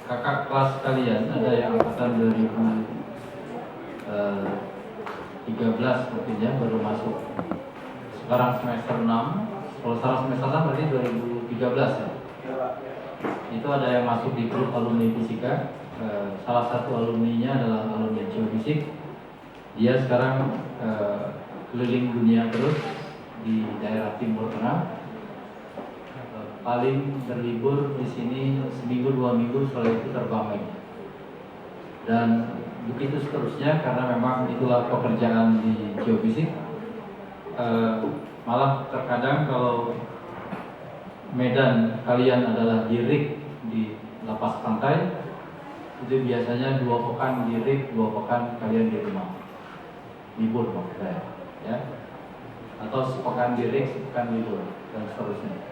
kakak kelas kalian ada yang angkatan 2013 mungkin ya, baru masuk. Sekarang semester 6, kalau sekarang semester 6 berarti 2013 ya. Itu ada yang masuk di grup alumni fisika. Salah satu alumninya adalah alumni geofisik. Dia sekarang keliling dunia terus di daerah Timur Tengah. Paling berlibur di sini seminggu 2 minggu, setelah itu terbang lagi. Dan begitu seterusnya, karena memang itulah pekerjaan di geofisik. Malah terkadang kalau medan kalian adalah di rig di lapas pantai, itu biasanya 2 pekan di rig, 2 pekan kalian di rumah libur maksudnya ya, atau sepekan di rig, sepekan libur dan seterusnya.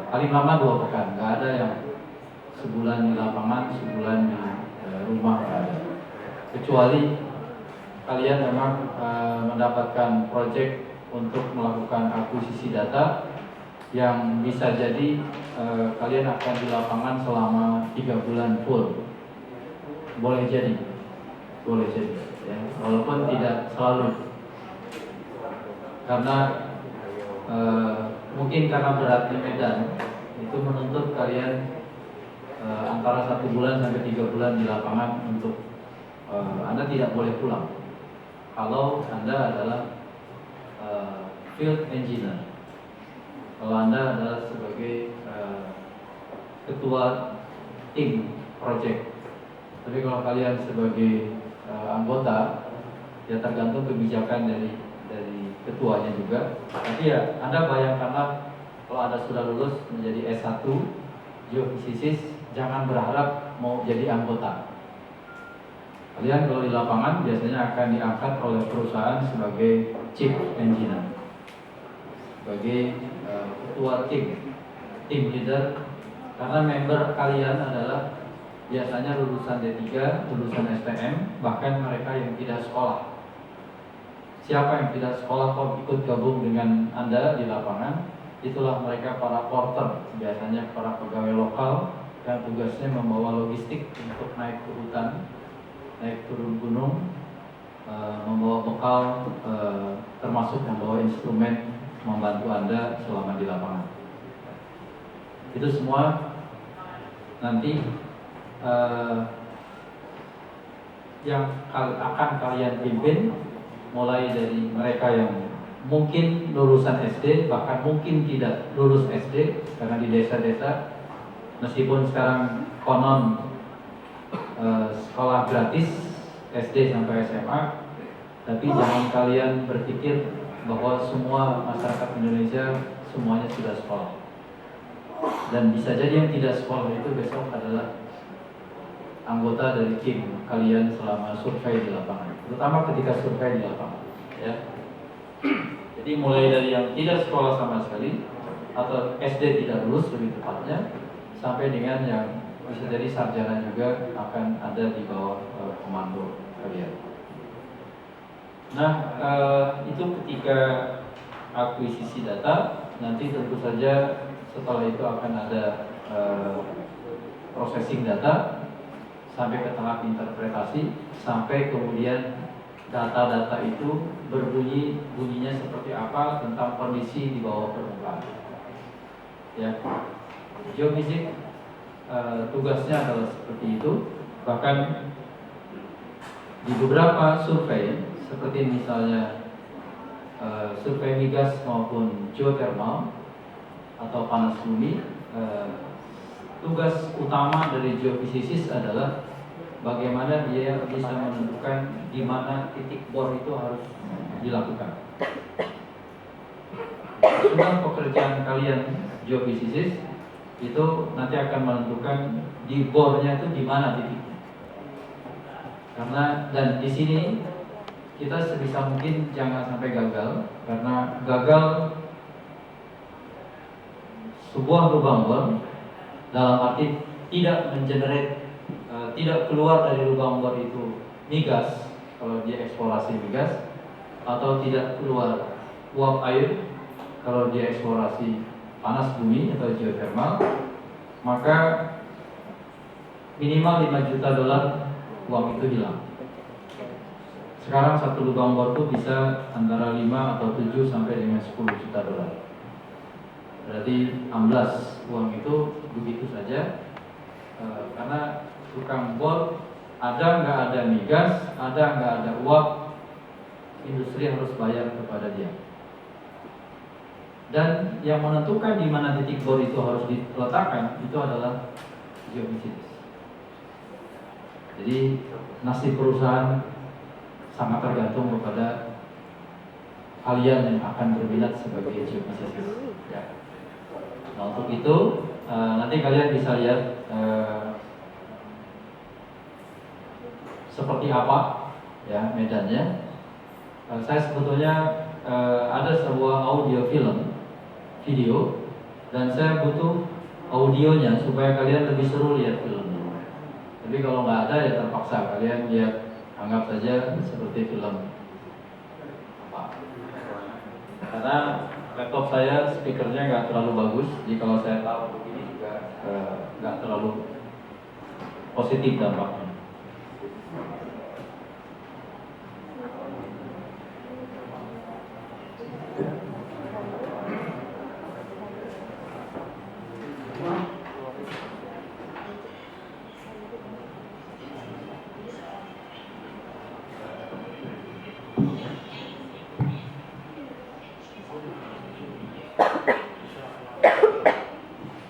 Paling lama 2 pekan, nggak ada yang sebulan di lapangan, sebulan di rumah, nggak ada. Kecuali kalian memang mendapatkan proyek untuk melakukan akuisisi data yang bisa jadi kalian akan di lapangan selama 3 bulan full. Boleh jadi ya, walaupun tidak selalu, karena mungkin karena beratnya medan itu menuntut kalian antara 1 bulan sampai 3 bulan di lapangan untuk Anda tidak boleh pulang kalau Anda adalah field engineer. Kalau Anda adalah sebagai ketua tim project. Tapi kalau kalian sebagai anggota, ya tergantung kebijakan dari ketuanya juga. Tapi ya Anda bayangkanlah kalau Anda sudah lulus menjadi S1 geofisika, jangan berharap mau jadi anggota. Kalian kalau di lapangan biasanya akan diangkat oleh perusahaan sebagai chief engineer, sebagai ketua tim leader, karena member kalian adalah biasanya lulusan D3, lulusan STM, bahkan mereka yang tidak sekolah. Siapa yang tidak sekolah kok ikut gabung dengan Anda di lapangan, itulah mereka para porter, biasanya para pegawai lokal yang tugasnya membawa logistik untuk naik ke hutan, naik turun gunung, membawa bekal, termasuk membawa instrumen membantu Anda selama di lapangan. Itu semua nanti yang akan kalian pimpin, mulai dari mereka yang mungkin lulusan SD, bahkan mungkin tidak lulus SD, karena di desa-desa meskipun sekarang konon sekolah gratis SD sampai SMA, tapi jangan kalian berpikir bahwa semua masyarakat Indonesia semuanya sudah sekolah. Dan bisa jadi yang tidak sekolah itu besok adalah anggota dari tim kalian selama survei di lapangan, terutama ketika survei di lapangan ya. Jadi mulai dari yang tidak sekolah sama sekali atau SD tidak lulus lebih tepatnya, sampai dengan yang bisa jadi sarjana juga akan ada di bawah komando kalian. Nah, itu ketika akuisisi data. Nanti tentu saja setelah itu akan ada processing data sampai ke tahap interpretasi, sampai kemudian data-data itu bunyinya seperti apa tentang kondisi di bawah permukaan. Ya, geofisik tugasnya adalah seperti itu. Bahkan di beberapa survei, seperti misalnya survei migas maupun geothermal atau panas bumi, tugas utama dari geofisika adalah bagaimana dia bisa menentukan di mana titik bor itu harus dilakukan. Sudah pekerjaan kalian geofisika itu nanti akan menentukan di bornya itu di mana titiknya. Karena dan di sini kita sebisa mungkin jangan sampai gagal, karena gagal sebuah lubang bor dalam arti tidak mengenerate, tidak keluar dari lubang bor itu migas kalau dia eksplorasi migas, atau tidak keluar uap air kalau dia eksplorasi panas bumi atau geothermal, maka minimal 5 juta dolar uang itu hilang. Sekarang satu lubang bor itu bisa antara 5 atau 7 sampai dengan 10 juta dolar. Berarti amblas uang itu begitu saja. Karena tukang bor ada nggak ada migas, ada nggak ada uap, industri harus bayar kepada dia. Dan yang menentukan di mana titik bor itu harus diletakkan itu adalah geofisika. Jadi nasib perusahaan sangat tergantung kepada kalian yang akan berminat sebagai geofisika. Ya. Nah, untuk itu nanti kalian bisa lihat seperti apa ya medannya. Saya sebetulnya ada sebuah audio video, dan saya butuh audionya supaya kalian lebih seru lihat filmnya. Tapi kalau nggak ada ya terpaksa kalian lihat, anggap saja seperti film apa. Karena laptop saya speakernya nggak terlalu bagus, jadi kalau saya tahu begini juga nggak terlalu positif dampaknya.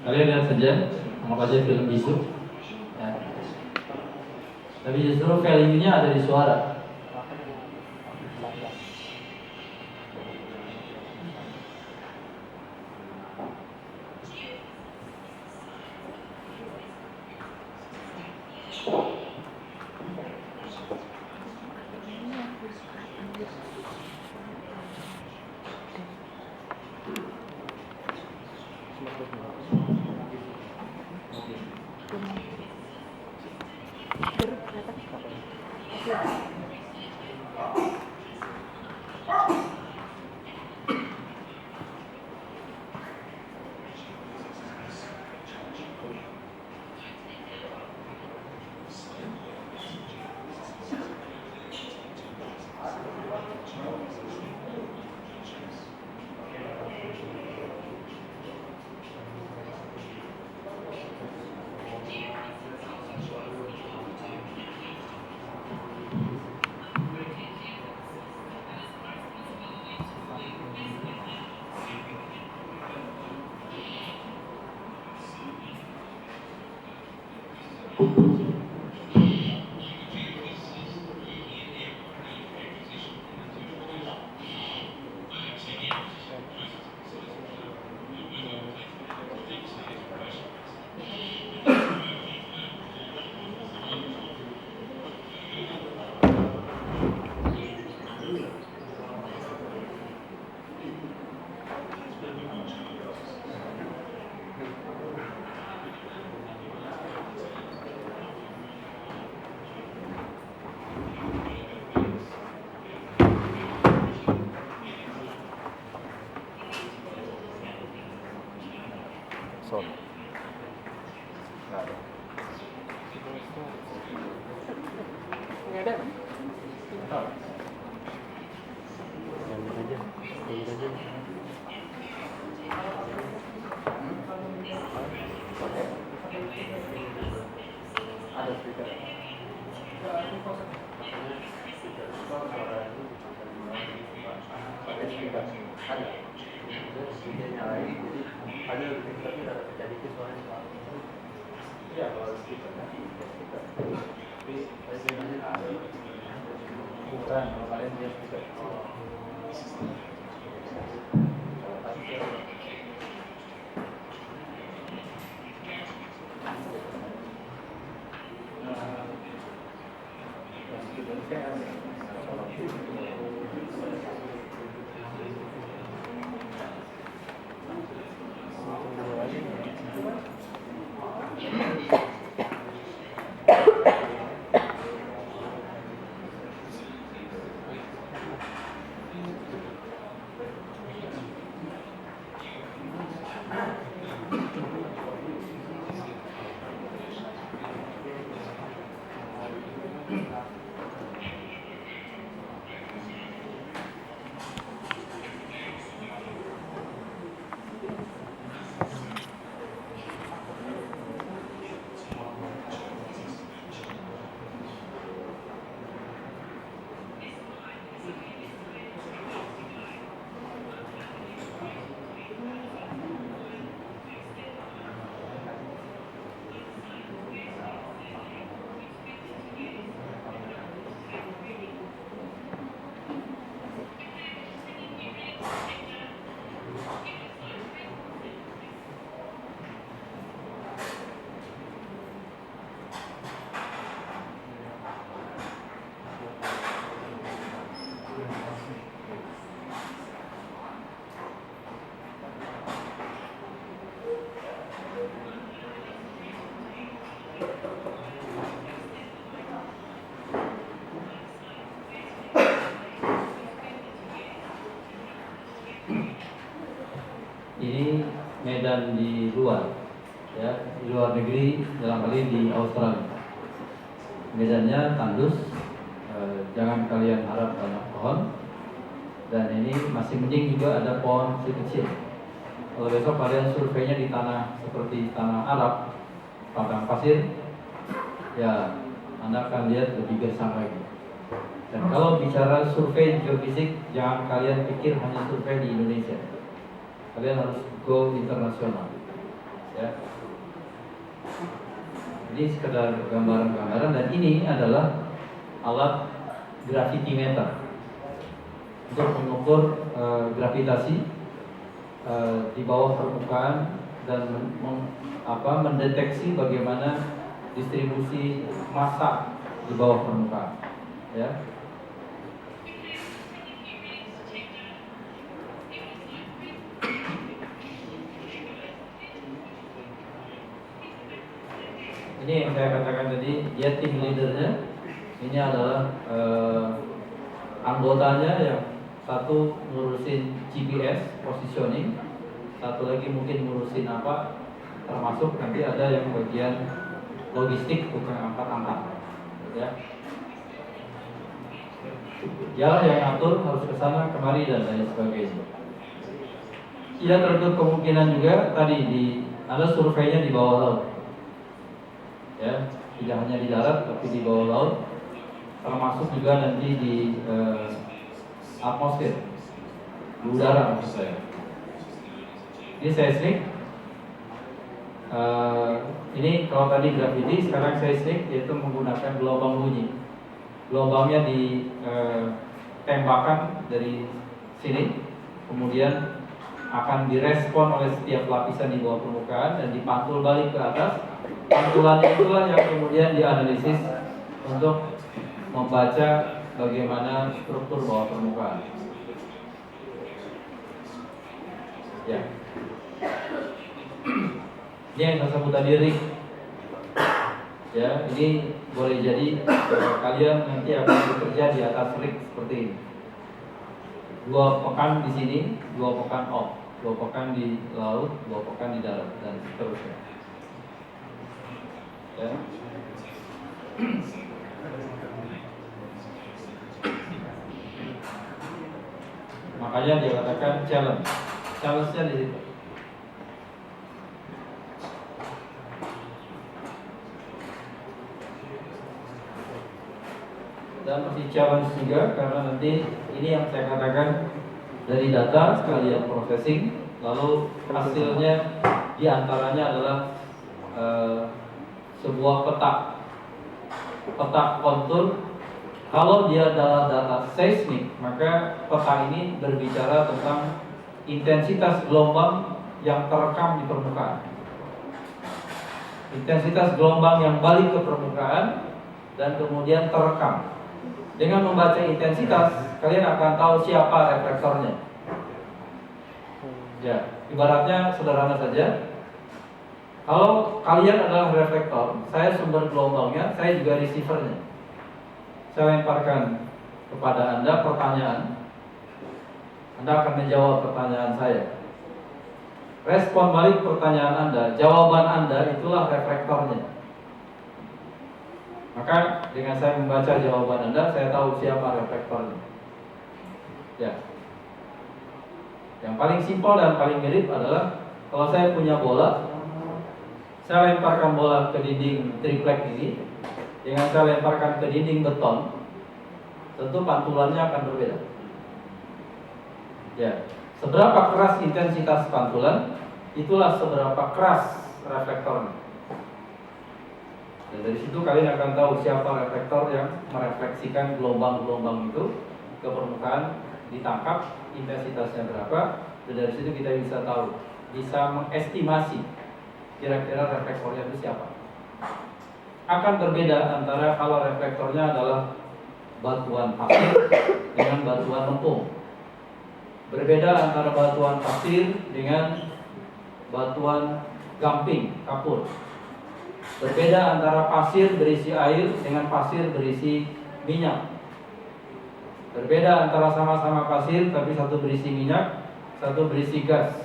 Kalian lihat saja, anggap aja film bisu ya. Tapi justru value-nya ada di suara. Ini medan di luar, ya, di luar negeri, dalam hal ini di Australia. Medannya tandus, jangan kalian harap banyak pohon. Dan ini masih mending juga ada pohon kecil. Kalau besok kalian surveinya di tanah seperti tanah Arab, padang pasir, ya Anda akan lihat lebih gersang lagi. Dan kalau bicara survei geofisik, jangan kalian pikir hanya survei di Indonesia. Kalian harus go internasional, ya. Ini sekedar gambaran-gambaran, dan ini adalah alat gravitimeter untuk mengukur gravitasi di bawah permukaan dan mendeteksi bagaimana distribusi massa di bawah permukaan, ya. Ini yang saya katakan tadi, dia tim leadernya. Ini adalah anggotanya, yang satu ngurusin GPS positioning, satu lagi mungkin ngurusin apa, termasuk nanti ada yang bagian logistik, tukang angkat-angkat, ya. Dialah yang atur harus ke sana kemari dan lain sebagainya. Tidak tertutup kemungkinan juga tadi ada surveinya di bawah laut, ya, tidak hanya di darat tapi di bawah laut, termasuk juga nanti di atmosfer, di udara maksud saya. Ini seismik. Ini kalau tadi gravity, sekarang seismik, yaitu menggunakan gelombang bunyi. Gelombangnya ditembakkan dari sini, kemudian akan direspon oleh setiap lapisan di bawah permukaan dan dipantul balik ke atas. Pantulannya itulah yang kemudian dianalisis untuk membaca bagaimana struktur bawah permukaan. Ya. Ini yang saya sebut tadi rig. Ya, ini boleh jadi kalian nanti akan bekerja di atas rig seperti ini. 2 pekan di sini, 2 pekan off, 2 pekan di laut, 2 pekan di darat, dan seterusnya. Ya. Makanya dia katakan challenge. Challenge-nya di situ. Dan masih challenge juga karena nanti ini yang saya katakan dari data kalian processing, lalu hasilnya diantaranya adalah sebuah peta kontur. Kalau dia adalah data seismik, maka peta ini berbicara tentang intensitas gelombang yang terekam di permukaan. Intensitas gelombang yang balik ke permukaan dan kemudian terekam. Dengan membaca intensitas, kalian akan tahu siapa reflektornya. Ya, ibaratnya sederhana saja. Kalau kalian adalah reflektor, saya sumber gelombangnya, saya juga receivernya. Saya lemparkan kepada Anda pertanyaan, Anda akan menjawab pertanyaan saya. Respon balik pertanyaan Anda, jawaban Anda itulah reflektornya. Maka dengan saya membaca jawaban Anda, saya tahu siapa reflektornya. Ya. Yang paling simpel dan paling mirip adalah kalau saya punya bola, saya lemparkan bola ke dinding triplek ini. Dengan saya lemparkan ke dinding beton, tentu pantulannya akan berbeda. Ya, seberapa keras intensitas pantulan, itulah seberapa keras reflektornya. Dan dari situ kalian akan tahu siapa reflektor yang merefleksikan gelombang-gelombang itu ke permukaan, ditangkap intensitasnya berapa, dan dari situ kita bisa tahu, bisa mengestimasi kira-kira reflektornya itu siapa. Akan berbeda antara kalau reflektornya adalah batuan pasir dengan batuan lempung. Berbeda antara batuan pasir dengan batuan gamping, kapur. Berbeda antara pasir berisi air dengan pasir berisi minyak. Berbeda antara sama-sama pasir tapi satu berisi minyak, satu berisi gas.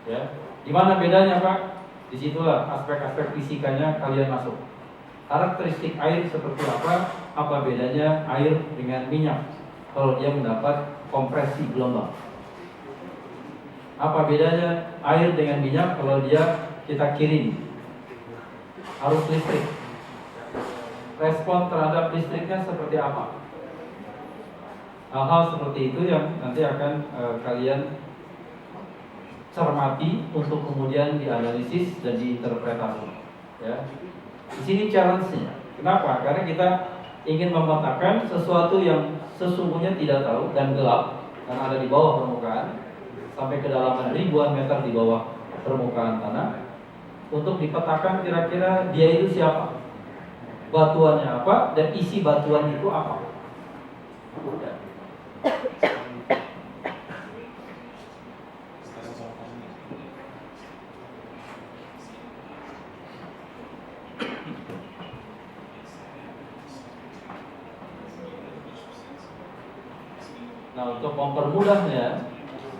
Ya, gimana bedanya Pak? Disitulah aspek-aspek fisikanya kalian masuk. Karakteristik air seperti apa? Apa bedanya air dengan minyak kalau dia mendapat kompresi gelombang? Apa bedanya air dengan minyak kalau dia kita kirim arus listrik? Respon terhadap listriknya seperti apa? Hal-hal seperti itu yang nanti akan kalian cermati untuk kemudian dianalisis dan diinterpretasi. Ya. Di sini challenge-nya. Kenapa? Karena kita ingin memetakan sesuatu yang sesungguhnya tidak tahu dan gelap karena ada di bawah permukaan sampai kedalaman ribuan meter di bawah permukaan tanah, untuk dipetakan kira-kira dia itu siapa, batuannya apa, dan isi batuan itu apa. Ya. Nah, untuk mempermudahnya,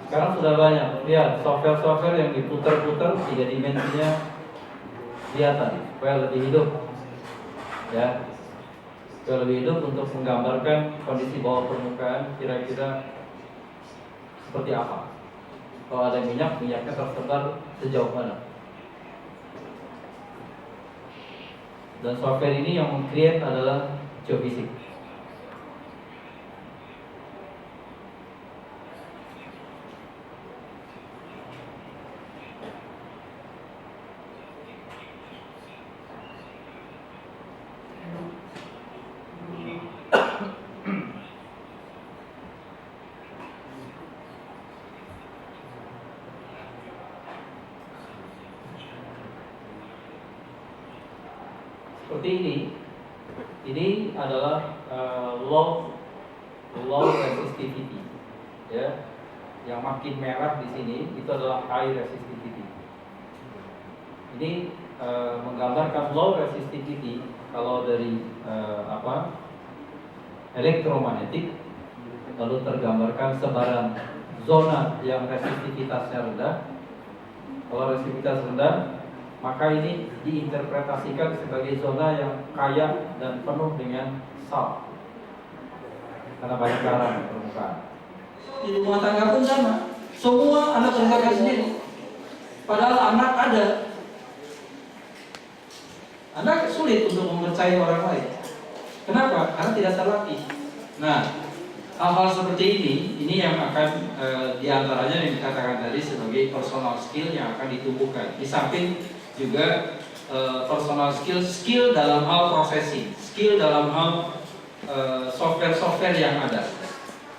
sekarang sudah banyak. Lihat, software-software yang diputar-putar 3 dimensinya kelihatan, supaya lebih hidup. Ya, supaya lebih hidup untuk menggambarkan kondisi bawah permukaan kira-kira seperti apa. Kalau ada minyak, minyaknya tersebar sejauh mana. Dan software ini yang meng-create adalah geofisik. Seperti ini adalah low resistivity, ya. Yang makin merah di sini itu adalah high resistivity. Ini menggambarkan low resistivity kalau dari elektromagnetik, lalu tergambarkan sebaran zona yang resistivitasnya rendah. Kalau resistivitas rendah, maka ini diinterpretasikan sebagai zona yang kaya dan penuh dengan salt karena banyak garam di permukaan. Di rumah tangga pun sama, semua anak berbakat sendiri, padahal anak ada. Anda sulit untuk mempercayai orang lain. Kenapa? Karena tidak terlatih. Nah, hal-hal seperti ini yang akan diantaranya yang dikatakan tadi sebagai personal skill yang akan ditumbuhkan. Di samping juga personal skill dalam hal processing, skill dalam hal software yang ada.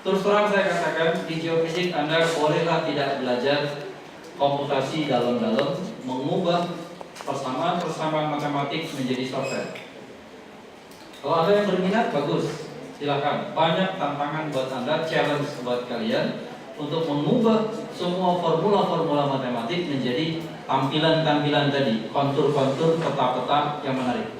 Terus terang saya katakan, di geofisik Anda bolehlah tidak belajar komputasi dalam-dalam, mengubah persamaan matematik menjadi software. Kalau ada yang berminat, bagus, silakan. Banyak tantangan buat Anda, challenge buat kalian untuk mengubah semua formula-formula matematik menjadi tampilan-tampilan tadi, kontur-kontur, peta-peta yang menarik.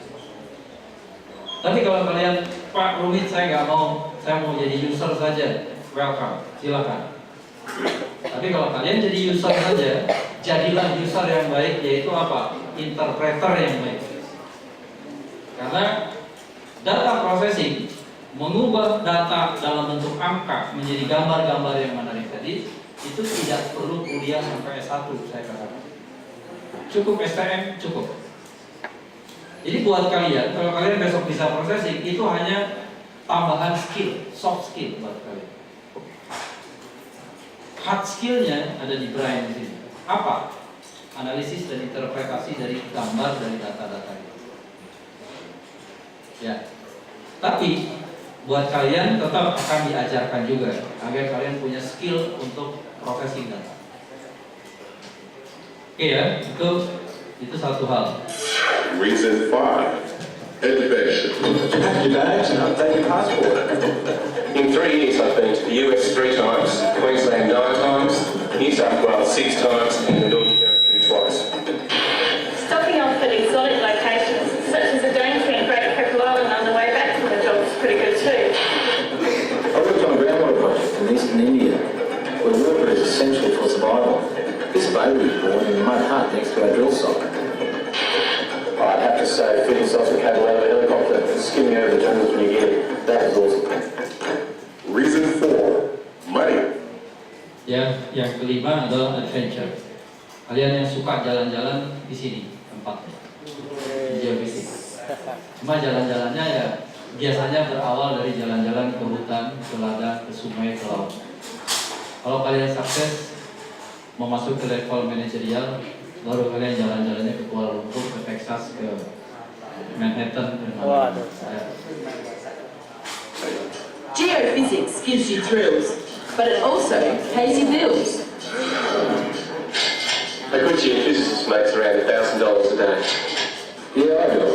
Tapi kalau kalian, Pak rumit, saya nggak mau, saya mau jadi user saja, welcome, silakan. Tapi kalau kalian jadi user saja, jadilah user yang baik, yaitu apa? Interpreter yang baik. Karena data processing, mengubah data dalam bentuk angka menjadi gambar-gambar yang menarik tadi, itu tidak perlu kuliah sampai S1, saya katakan. Cukup STM, cukup. Jadi buat kalian, kalau kalian besok bisa processing, itu hanya tambahan skill, soft skill buat kalian. Hard skillnya ada di Brian di sini. Apa? Analisis dan interpretasi dari gambar dari data-data itu. Ya. Tapi buat kalian tetap akan diajarkan juga agar kalian punya skill untuk processing data. Oke ya, itu satu hal. Reason 5. Education. Pack your bags and update your passport. In 3 years I've been to the US 3 times, Queensland 9 times, New South Wales 6 times, and the Northern Territory twice. Stopping off at exotic locations such as the Daintree and Great Pepper Island on the way back to the job is pretty good too. I worked on a groundwater project in eastern India. Ya, yang kelima adalah adventure. Kalian yang suka jalan-jalan di sini tempatnya, di geofisik. Cuma jalan-jalannya ya biasanya berawal dari jalan-jalan ke hutan, ke ladang, ke sungai, ke laut. Kalau kalian sukses memasuk ke level manajerial, baru kalian jalan-jalannya ke Kuala Lumpur, ke Texas, ke Manhattan, dan Waduh. Geophysics gives you thrills, but it also pays your bills. A good geophysicist makes around $1,000 a day. Yeah, I do.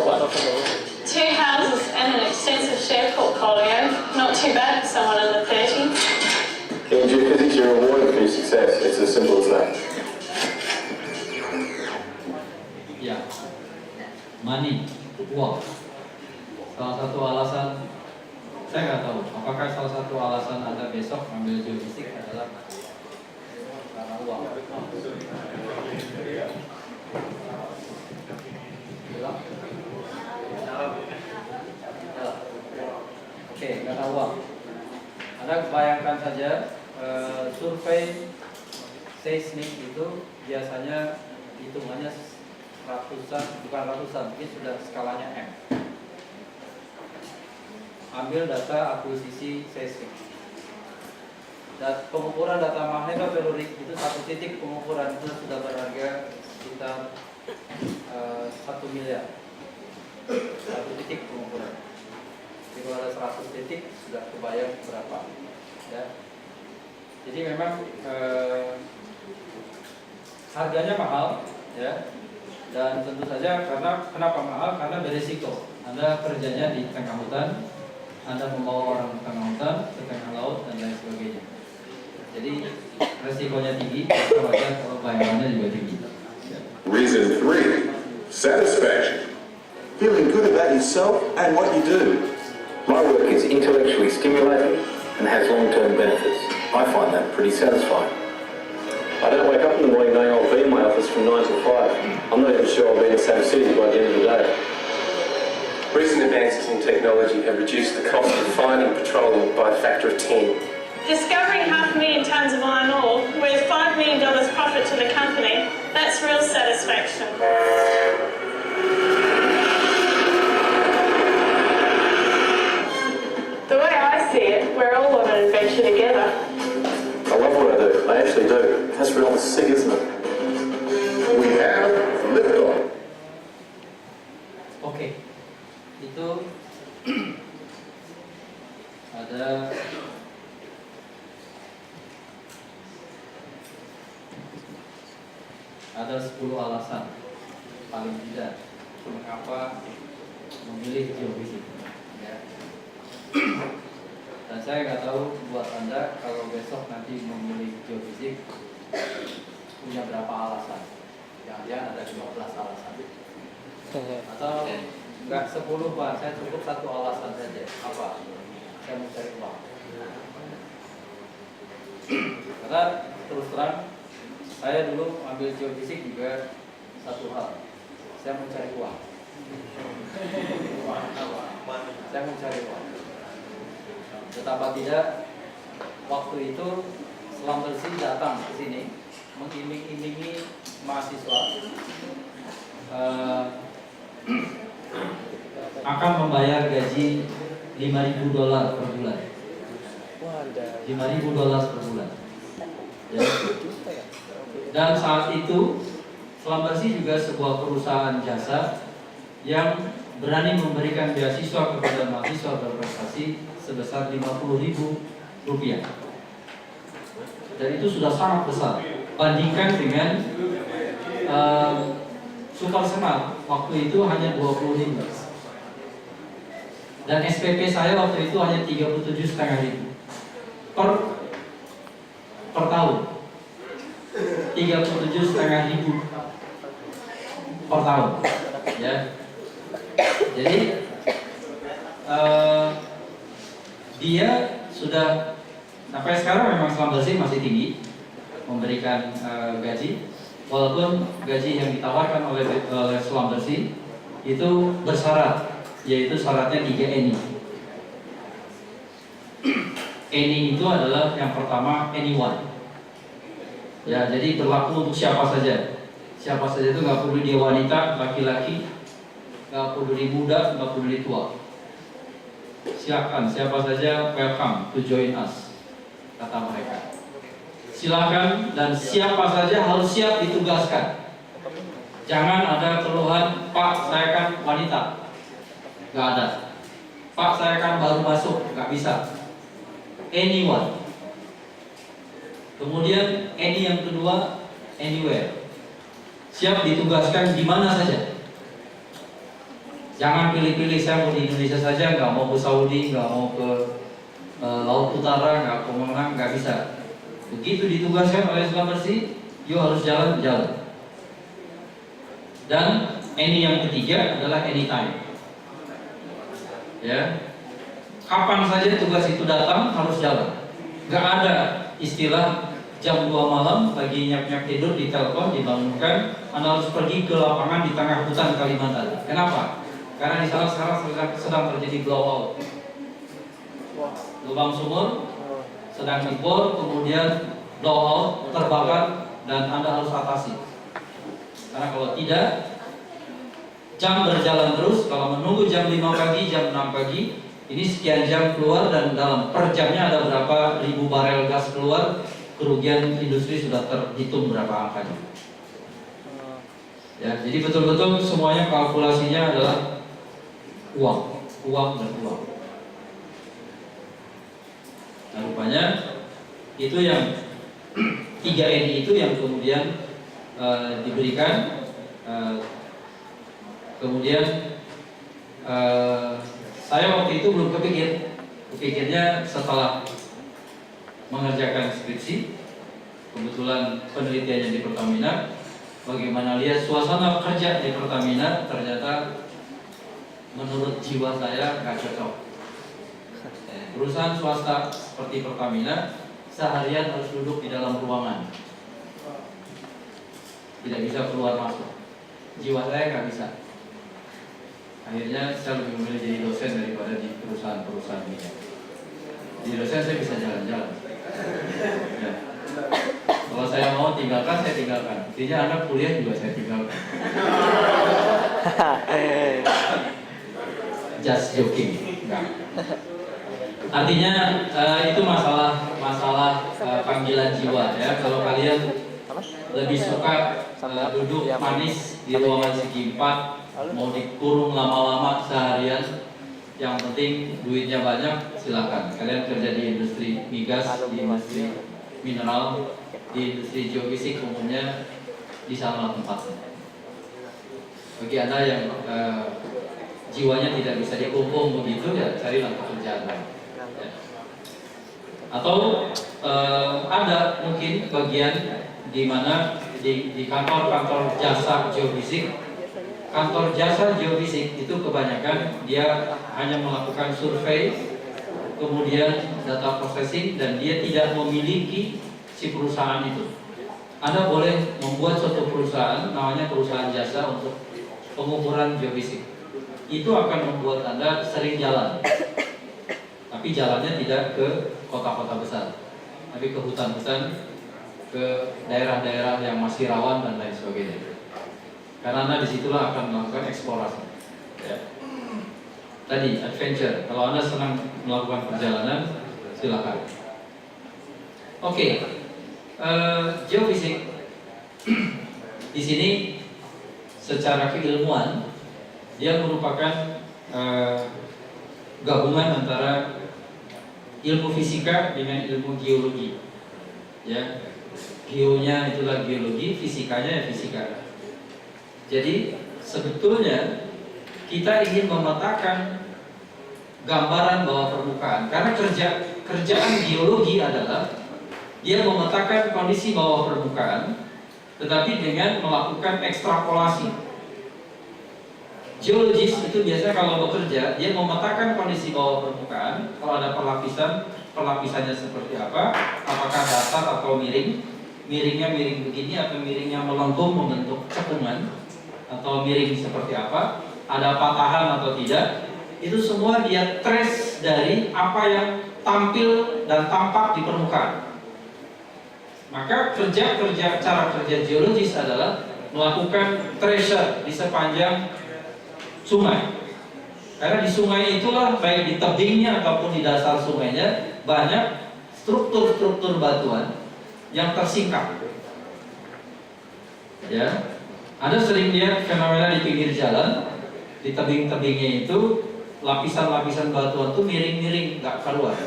2 houses and an extensive share portfolio. Not too bad for someone in the 30s. In geophysics, you're rewarded for your success. It's as simple as that. Ya, money, uang. Salah satu alasan, saya nggak tahu, apakah salah satu alasan Anda besok ambil geofisik adalah karena uang. Bilang? Oke, karena uang. Anda bayangkan saja, survei seismik itu biasanya hitungannya bukan ratusan, mungkin sudah skalanya M. Ambil data akuisisi seismik. Dan pengukuran data magnetotelurik itu satu titik pengukuran itu sudah berharga sekitar 1 miliar. Satu titik pengukuran. Jadi kalau ada 100 titik sudah kebayang berapa. Ya. Jadi memang harganya mahal, ya. Dan tentu saja karena kenapa mahal? Karena beresiko. Anda kerjanya di tengah hutan, Anda membawa orang ke tengah hutan, ke tengah laut dan lain sebagainya. Jadi resikonya tinggi, wajar kalau bayarannya juga tinggi. Reason 3, satisfaction. Feeling good about yourself and what you do. My work is intellectually stimulating and has long-term benefits. I find that pretty satisfying. I don't wake up in the morning knowing I'll be in my office from 9 till 5. I'm not even sure I'll be in the same city by the end of the day. Recent advances in technology have reduced the cost of finding petroleum by a factor of 10. Discovering 500,000 tonnes of iron ore worth $5 million profit to the company, that's real satisfaction. The way I see it, we're all on an adventure together. I love what I do. I actually do. That's real sick, isn't it? We have liftoff. Oke, itu ada 10 alasan paling tidak mengapa memilih geofisik. Ya. Dan saya nggak tahu buat Anda kalau besok nanti memilih geofisik punya berapa alasan. Jangan-jangan ada 15 alasan. Atau enggak 10 Pak, saya cukup satu alasan saja. Apa? Saya mau cari uang. Karena terus terang saya dulu ambil geofisik juga satu hal. Saya mau cari uang. Saya mau cari uang. Betapa tidak waktu itu Selam Bersih datang ke sini mengiming-imingi mahasiswa akan membayar gaji $5.000 per bulan. $5.000 per bulan. Ya. Dan saat itu Selam Bersih juga sebuah perusahaan jasa yang berani memberikan beasiswa kepada mahasiswa berprestasi sebesar Rp50.000. Dan itu sudah sangat besar. Bandingkan dengan Super Senal waktu itu hanya 20.000. Dan SPP saya waktu itu hanya 37.500 per tahun. 37.500 per tahun. Ya. Jadi dia sudah sampai sekarang memang Selam Bersih masih tinggi memberikan gaji, walaupun gaji yang ditawarkan oleh Selam Bersih itu bersyarat, yaitu syaratnya 3 ENI. ENI itu adalah yang pertama anyone, Ya, jadi berlaku untuk siapa saja. Siapa saja itu nggak perlu dia wanita, laki-laki, nggak perlu di muda, nggak perlu di tua. Silakan, siapa saja welcome to join us, kata mereka. Silakan, dan siapa saja harus siap ditugaskan. Jangan ada keluhan, Pak saya kan wanita, nggak ada. Pak saya kan baru masuk, nggak bisa. Anyone. Kemudian any yang kedua, anywhere. Siap ditugaskan di mana saja. Jangan pilih-pilih, saya mau di Indonesia saja, nggak mau ke Saudi, nggak mau ke Laut Utara, nggak ke mana, nggak bisa. Begitu ditugaskan oleh Islam Bersih, you harus jalan-jalan. Dan any yang ketiga adalah anytime. Ya, kapan saja tugas itu datang harus jalan. Nggak ada istilah jam 2 malam lagi nyak-nyak tidur di telepon dibangunkan, Anda harus pergi ke lapangan di tengah hutan Kalimantan. Kenapa? Karena di sana sekarang sedang terjadi blowout. Lubang sumur sedang dibor, kemudian blowout, terbakar, dan Anda harus atasi. Karena kalau tidak, jam berjalan terus. Kalau menunggu jam 5 pagi, jam 6 pagi, ini sekian jam keluar, dan dalam per jamnya ada berapa ribu barel gas keluar, kerugian industri sudah terhitung berapa angkanya. Ya, jadi betul-betul semuanya kalkulasinya adalah uang dan uang. Nah, rupanya itu yang 3N itu yang kemudian diberikan. Kemudian saya waktu itu belum kepikirnya setelah mengerjakan skripsi, kebetulan penelitiannya di Pertamina, bagaimana lihat suasana kerja di Pertamina, ternyata menurut jiwa saya nggak cocok. Perusahaan swasta seperti Pertamina seharian harus duduk di dalam ruangan, tidak bisa keluar masuk. Jiwa saya nggak bisa. Akhirnya saya lebih memilih jadi dosen daripada di perusahaan-perusahaan ini. Di dosen saya bisa jalan-jalan. Ya. Kalau saya mau tinggalkan, saya tinggalkan. Artinya anak kuliah juga saya tinggalkan. Just joking. Enggak. Artinya itu masalah panggilan jiwa ya. Kalau kalian lebih suka duduk manis di ruangan segi 4, mau dikurung lama-lama seharian, yang penting duitnya banyak, silakan. Kalian kerja di industri migas, di industri mineral, di industri geofisik umumnya, di sana tempatnya. Bagi Anda yang jiwanya tidak bisa dikungkung begitu, ya carilah pekerjaan lain. Ya. Atau ada mungkin bagian di mana di kantor-kantor jasa geofisik. Kantor jasa geofisik itu kebanyakan dia hanya melakukan survei, kemudian data processing, dan dia tidak memiliki si perusahaan itu. Anda boleh membuat suatu perusahaan, namanya perusahaan jasa untuk pengukuran geofisik. Itu akan membuat Anda sering jalan, tapi jalannya tidak ke kota-kota besar, tapi ke hutan-hutan, ke daerah-daerah yang masih rawan dan lain sebagainya. Karena Anda disitulah akan melakukan eksplorasi. Ya. Tadi adventure. Kalau Anda senang melakukan perjalanan, silakan. Oke, geofisik di sini secara keilmuan dia merupakan gabungan antara ilmu fisika dengan ilmu geologi. Ya, geonya itulah geologi, fisikanya ya fisika. Jadi sebetulnya kita ingin memetakan gambaran bawah permukaan, karena kerjaan geologi adalah dia memetakan kondisi bawah permukaan, tetapi dengan melakukan ekstrapolasi. Geologis itu biasanya kalau bekerja, dia memetakan kondisi bawah permukaan. Kalau ada pelapisannya seperti apa, apakah datar atau miring, miringnya miring begini atau miringnya melengkung membentuk cekungan, atau miring seperti apa, ada patahan atau tidak, itu semua dia trace dari apa yang tampil dan tampak di permukaan. Maka cara kerja geologis adalah melakukan treasure di sepanjang sungai. Karena di sungai itulah, baik di tebingnya ataupun di dasar sungainya, banyak struktur-struktur batuan yang tersingkap. Ya, Anda sering lihat fenomena di pinggir jalan, di tebing-tebingnya itu lapisan-lapisan batuan itu miring-miring, nggak keluar.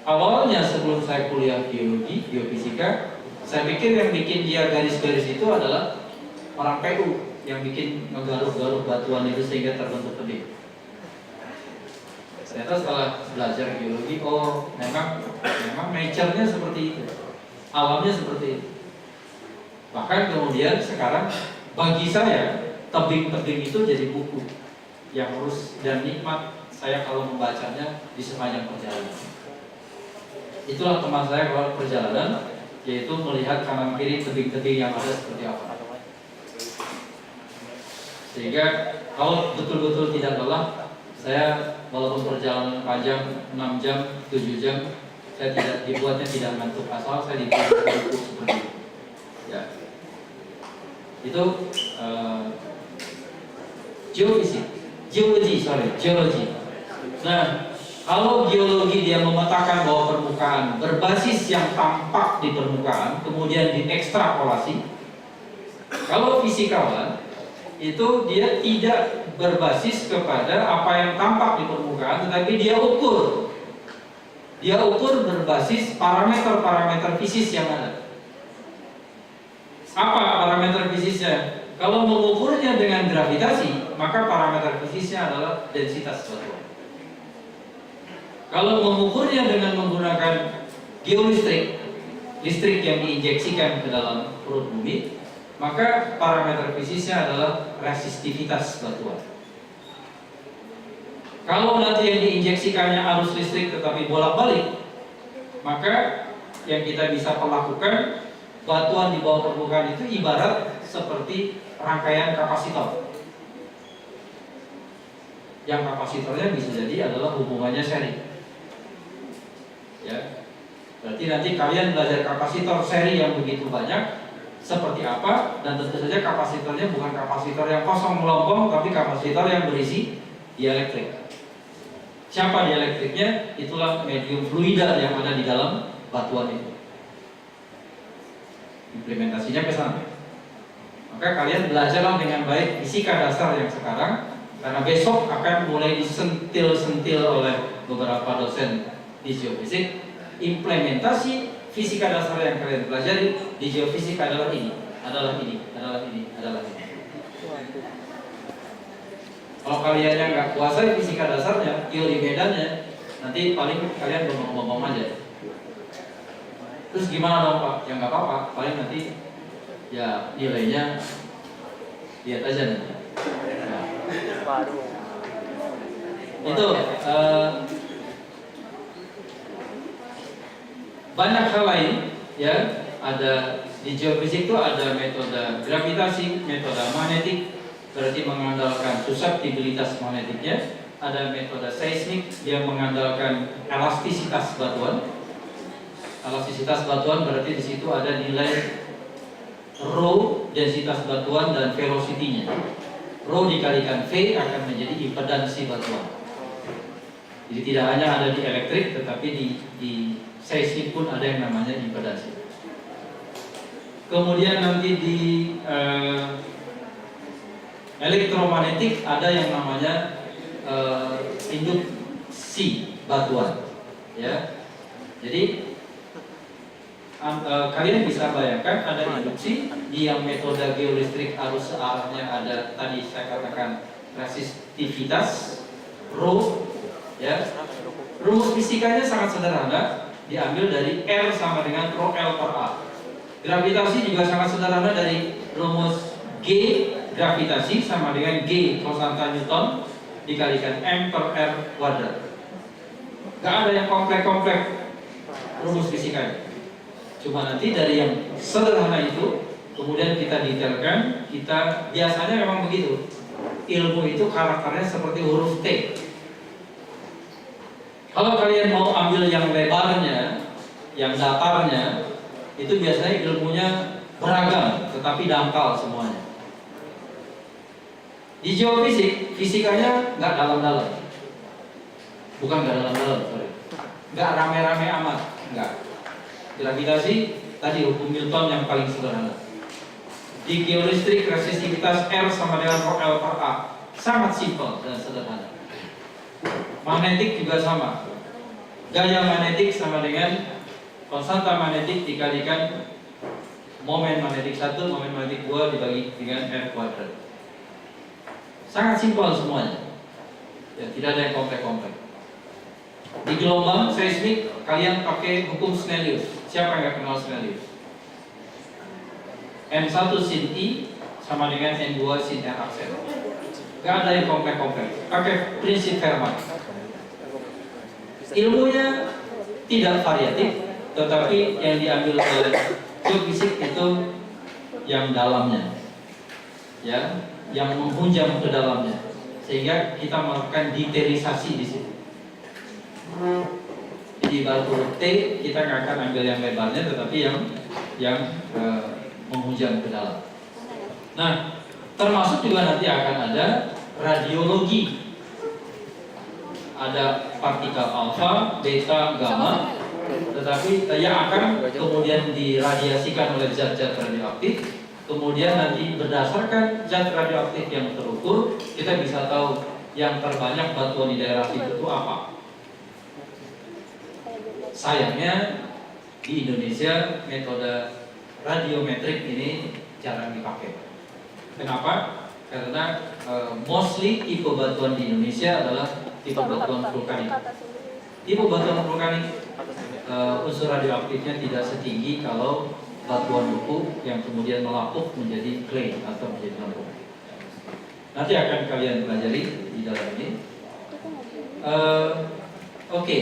Awalnya sebelum saya kuliah geologi, geofisika, saya pikir yang bikin dia garis-garis itu adalah orang PU yang bikin ngegaruk-garuk batuan itu sehingga terbentuk tebing. Ternyata setelah belajar geologi, oh memang nature-nya seperti itu, alamnya seperti itu. Bahkan kemudian sekarang bagi saya tebing-tebing itu jadi buku yang harus dan nikmat saya kalau membacanya di sepanjang perjalanan. Itulah teman saya kalau perjalanan, yaitu melihat kanan kiri tebing-tebing yang ada seperti apa. Sehingga kalau betul-betul tidak lelah, saya walaupun perjalanan panjang 6 jam, 7 jam, saya dibuatnya tidak ngantuk, asal saya dibuat buku seperti itu. Ya. Itu geologi. Nah, kalau geologi dia memetakan bahwa permukaan berbasis yang tampak di permukaan, kemudian diekstrapolasi. Kalau fisikawan itu dia tidak berbasis kepada apa yang tampak di permukaan, tetapi dia ukur berbasis parameter-parameter fisis yang ada. Apa parameter fisisnya? Kalau mengukurnya dengan gravitasi, maka parameter fisisnya adalah densitas batuan. Kalau mengukurnya dengan menggunakan geolistrik, listrik yang diinjeksikan ke dalam perut bumi, maka parameter fisisnya adalah resistivitas batuan. Kalau nanti yang diinjeksikannya arus listrik tetapi bolak-balik, maka yang kita bisa perlakukan batuan di bawah permukaan itu ibarat seperti rangkaian kapasitor. Yang kapasitornya bisa jadi adalah hubungannya seri. Ya, berarti nanti kalian belajar kapasitor seri yang begitu banyak seperti apa, dan tentu saja kapasitornya bukan kapasitor yang kosong melompong, tapi kapasitor yang berisi dielektrik. Siapa dielektriknya? Itulah medium fluida yang ada di dalam batuan itu. Implementasinya ke sana. Maka kalian belajarlah dengan baik fisika dasar yang sekarang, karena besok akan mulai disentil-sentil oleh beberapa dosen di geofisik. Implementasi fisika dasar yang kalian pelajari di geofisik adalah ini. Kalau kalian yang nggak kuasai fisika dasarnya, teori medannya, nanti paling kalian bengong-bengong aja. Terus gimana dong Pak? Ya nggak apa-apa, paling nanti ya nilainya lihat aja nanti. Nah. Itu banyak hal lain ya. Ada di geofisik itu ada metode gravitasi, metode magnetik, berarti mengandalkan susceptibilitas magnetiknya. Ada metode seismik, dia mengandalkan elastisitas batuan. Elastisitas batuan berarti di situ ada nilai rho, densitas batuan, dan velocity-nya. Rho dikalikan V akan menjadi impedansi batuan. Jadi tidak hanya ada di elektrik, tetapi di seismik pun ada yang namanya impedansi. Kemudian nanti di elektromagnetik ada yang namanya induksi batuan, ya. Jadi kalian bisa bayangkan ada induksi di yang metode geolistrik arus searahnya ada tadi saya katakan resistivitas rho, ya. Rumus fisikanya sangat sederhana, diambil dari R sama dengan rho L per A. Gravitasi juga sangat sederhana, dari rumus G gravitasi sama dengan G konstan Newton dikalikan M per R kuadrat. Gak ada yang kompleks-kompleks rumus fisikanya. Cuma nanti dari yang sederhana itu kemudian kita detailkan. Kita biasanya memang begitu. Ilmu itu karakternya seperti huruf T. Kalau kalian mau ambil yang lebarnya, yang datarnya, itu biasanya ilmunya beragam, tetapi dangkal semuanya. Di geofisik, fisikanya nggak dalam-dalam, bukan nggak dalam-dalam, sorry, nggak rame-rame amat, nggak. Gravitasi tadi hukum Newton yang paling sederhana. Di geolistrik resistivitas R sama dengan rho L per A, sangat simpel dan sederhana. Magnetik juga sama, gaya magnetik sama dengan konstanta magnetik dikalikan momen magnetik 1, momen magnetik 2 dibagi dengan R kuadrat. Sangat simpel semuanya, ya, tidak ada yang kompleks-kompleks. Di gelombang seismik kalian pakai hukum Snellius. Siapa yang nggak kenal Snellius? N1 sin I sama dengan N2 sin R aksen. Gak ada yang kompleks-kompleks. Pakai prinsip Fermat. Ilmunya tidak variatif, tetapi yang diambil oleh geofisik itu yang dalamnya, ya, yang menghunjam ke dalamnya, sehingga kita melakukan diterisasi di situ. Jadi batu T kita nggak akan ambil yang lebarnya, tetapi yang menghunjam ke dalam. Nah, termasuk juga nanti akan ada radiologi. Ada partikel alfa, beta, gamma, tetapi yang akan kemudian diradiasikan oleh zat-zat radioaktif. Kemudian nanti berdasarkan zat radioaktif yang terukur, kita bisa tahu yang terbanyak batuan di daerah itu apa. Sayangnya di Indonesia metode radiometrik ini jarang dipakai. Kenapa? Karena mostly tipe batuan di Indonesia adalah tipe batuan vulkanik. Tipe batuan vulkanik unsur radioaktifnya tidak setinggi kalau batuan beku yang kemudian melapuk menjadi clay atau menjadi lempung. Nanti akan kalian pelajari di dalam ini. Oke.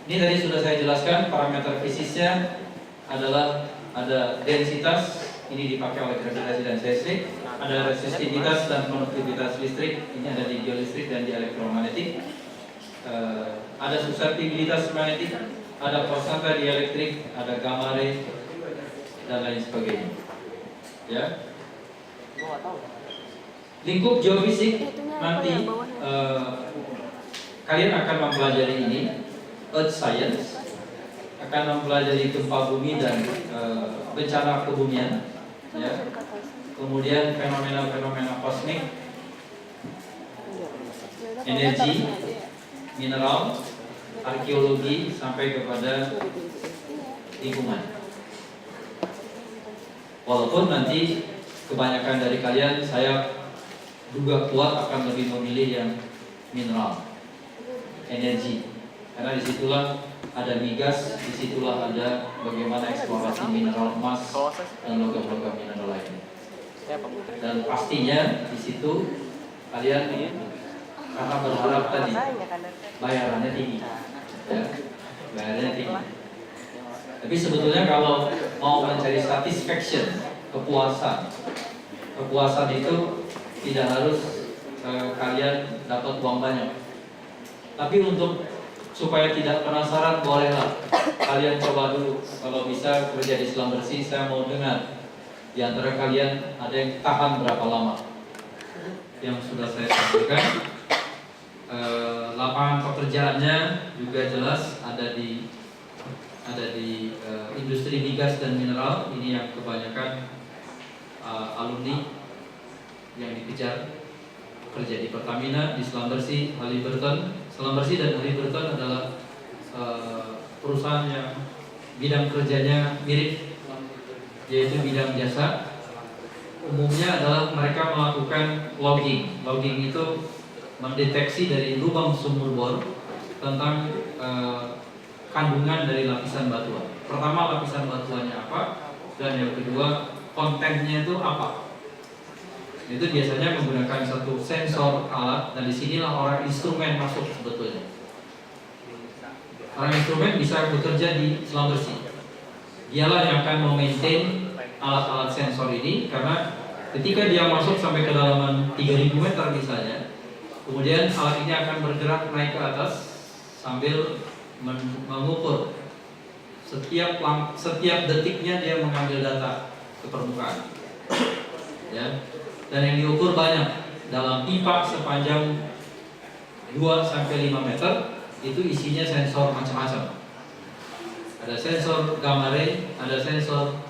Ini tadi sudah saya jelaskan parameter fisiknya adalah ada densitas, ini dipakai oleh gravitasi dan seismik, ada resistivitas dan konduktivitas listrik, ini ada di geolistrik dan di elektromagnetik, ada susceptibilitas magnetik, ada konstanta dielektrik, ada gamma ray dan lain sebagainya. Ya. Lingkup geofisik nanti kalian akan mempelajari ini. Earth Science akan mempelajari gempa bumi dan bencana kebumian, ya. Kemudian fenomena-fenomena kosmik, energi, mineral, arkeologi sampai kepada lingkungan. Walaupun nanti kebanyakan dari kalian saya duga kuat akan lebih memilih yang mineral, energi. Karena disitulah ada migas, disitulah ada bagaimana eksplorasi mineral emas dan logam-logam mineral lainnya. Dan pastinya di situ kalian karena berharap tadi bayarannya tinggi, ya, bayarannya tinggi. Tapi sebetulnya kalau mau mencari satisfaction, kepuasan itu tidak harus kalian dapat uang banyak. Tapi untuk supaya tidak penasaran, bolehlah kalian coba dulu. Kalau bisa kerja di selam bersih, saya mau dengar di antara kalian ada yang tahan berapa lama. Yang sudah saya sampaikan, lapangan pekerjaannya juga jelas ada di industri migas dan mineral. Ini yang kebanyakan alumni yang dikejar kerja di Pertamina, di selam bersih, Halliburton. Selam bersih dan Halliburton adalah perusahaan yang bidang kerjanya mirip, yaitu bidang jasa. Umumnya adalah mereka melakukan logging. Logging itu mendeteksi dari lubang sumur bor tentang kandungan dari lapisan batuan. Pertama, lapisan batuannya apa, dan yang kedua kontennya itu apa. Itu biasanya menggunakan satu sensor alat, dan disinilah orang instrumen masuk sebetulnya. Orang instrumen bisa bekerja di selam bersih. Dialah yang akan memaintain alat-alat sensor ini, karena ketika dia masuk sampai kedalaman 3000 meter misalnya, kemudian alat ini akan bergerak naik ke atas sambil mengukur setiap detiknya dia mengambil data ke permukaan. Ya. Dan yang diukur banyak. Dalam pipa sepanjang 2-5 meter itu isinya sensor macam-macam. Ada sensor gamma ray, ada sensor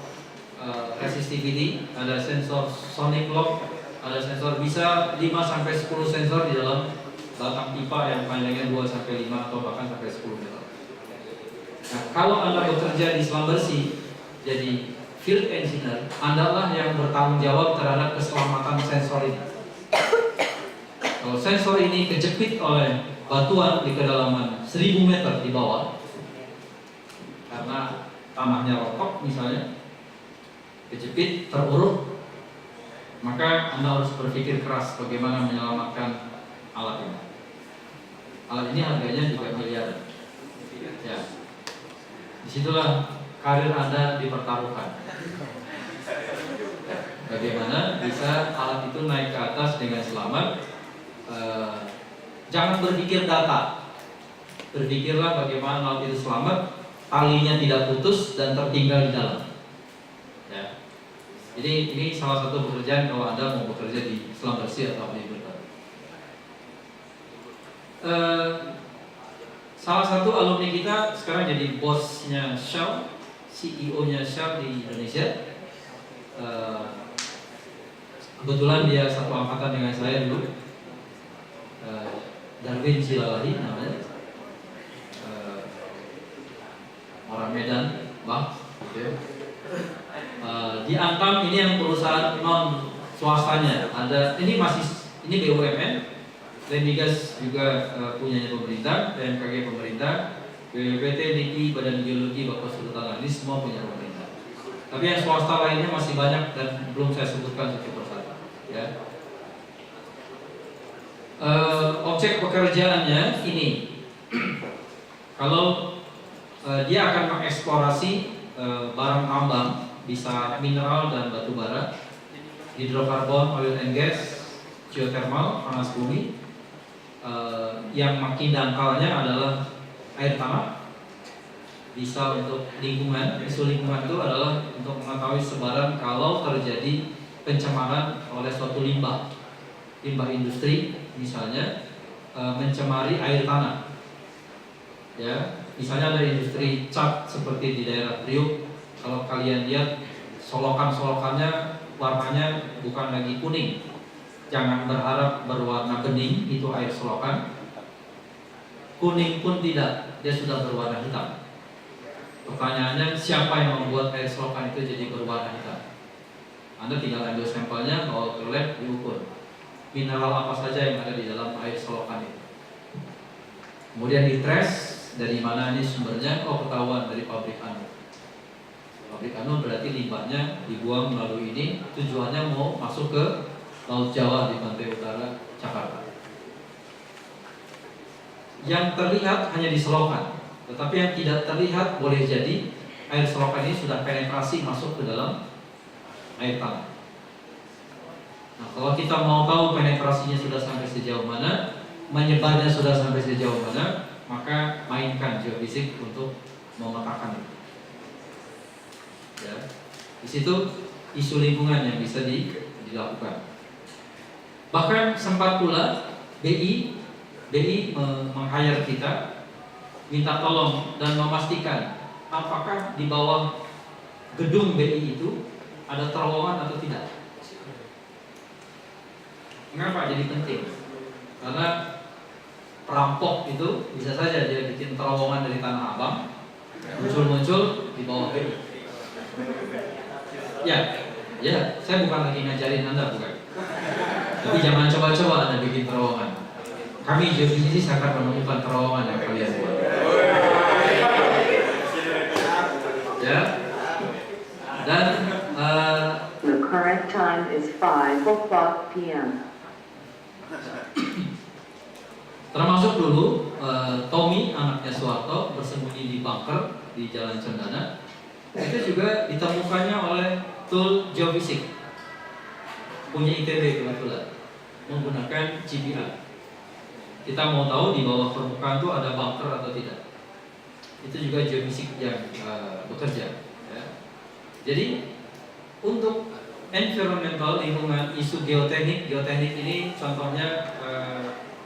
resistivity, ada sensor sonic lock, ada sensor, bisa 5-10 sensor di dalam batang pipa yang panjangnya 2-5 atau bahkan sampai 10 meter. Nah, kalau Anda bekerja di selam bersih jadi field engineer, Anda lah yang bertanggung jawab terhadap keselamatan sensor ini. Kalau sensor ini kejepit oleh batuan di kedalaman 1000 meter di bawah, karena tanahnya rotok misalnya, kejepit, teruruk, maka Anda harus berpikir keras bagaimana menyelamatkan alat ini. Alat ini harganya juga miliaran. Ya, disitulah karir Anda dipertaruhkan. Bagaimana bisa alat itu naik ke atas dengan selamat? Jangan berpikir data, berpikirlah bagaimana alat itu selamat, talinya tidak putus dan tertinggal di dalam. Ya. Jadi ini salah satu pekerjaan kalau Anda mau bekerja di selam bersih atau di berkat. Salah satu alumni kita sekarang jadi bosnya Shell, CEO-nya Shell di Indonesia. Kebetulan dia satu angkatan dengan saya dulu. Darwin Silalahi namanya, orang Medan, Bang. Okay. Di Antam ini yang perusahaan non swastanya ada, ini BUMN, Lemigas juga punyanya pemerintah, BMKG pemerintah, BPPT, DIKI, Badan Geologi, Bapak Sultan, ini semua punya pemerintah. Tapi yang swasta lainnya masih banyak dan belum saya sebutkan satu persatu. Ya. Objek pekerjaannya ini, kalau dia akan mengeksplorasi barang tambang, bisa mineral dan batu bara, hidrokarbon, oil and gas, geothermal, panas bumi. Yang makin dangkalnya adalah air tanah. Bisa untuk lingkungan, isu lingkungan itu adalah untuk mengetahui sebaran kalau terjadi pencemaran oleh suatu limbah industri misalnya mencemari air tanah. Ya, misalnya ada industri cat seperti di daerah Priuk, kalau kalian lihat solokan-solokannya warnanya bukan lagi kuning. Jangan berharap berwarna bening itu air solokan. Kuning pun tidak, dia sudah berwarna hitam. Pertanyaannya, siapa yang membuat air solokan itu jadi berwarna hitam? Anda tinggal ambil sampelnya, bawa ke lab, diukur mineral apa saja yang ada di dalam air solokan itu. Kemudian ditres, dari mana ini sumbernya? Oh, ketahuan dari pabrik anu. Pabrik anu berarti limbahnya dibuang melalui ini, tujuannya mau masuk ke Laut Jawa di pantai utara Jakarta. Yang terlihat hanya di selokan, tetapi yang tidak terlihat boleh jadi air selokan ini sudah penetrasi masuk ke dalam air tanah. Nah, kalau kita mau tahu penetrasinya sudah sampai sejauh mana, menyebarnya sudah sampai sejauh mana, maka mainkan geofisik untuk memetakan itu. Ya, di situ isu lingkungan yang bisa dilakukan. Bahkan sempat pula BI meng-hire kita, minta tolong dan memastikan apakah di bawah gedung BI itu ada terowongan atau tidak. Mengapa jadi penting? Karena perampok itu bisa saja dia bikin terowongan dari Tanah Abang, muncul-muncul di bawah BI. Ya, saya bukan lagi ngajarin Anda, bukan. Tapi jangan coba-coba Anda bikin terowongan. Kami geofisik akan menemukan terowongan yang kalian buat. Ya. Dan the current time is 5:00 p.m. Termasuk dulu Tommy, anaknya Soeharto, bersembunyi di bunker di Jalan Cendana. Itu juga ditemukannya oleh tool geofisik punya ITB kebetulan, menggunakan GPR. Kita mau tahu di bawah permukaan itu ada bunker atau tidak. itu juga geofisik yang bekerja. Ya. Jadi untuk environmental lingkungan, isu geoteknik ini contohnya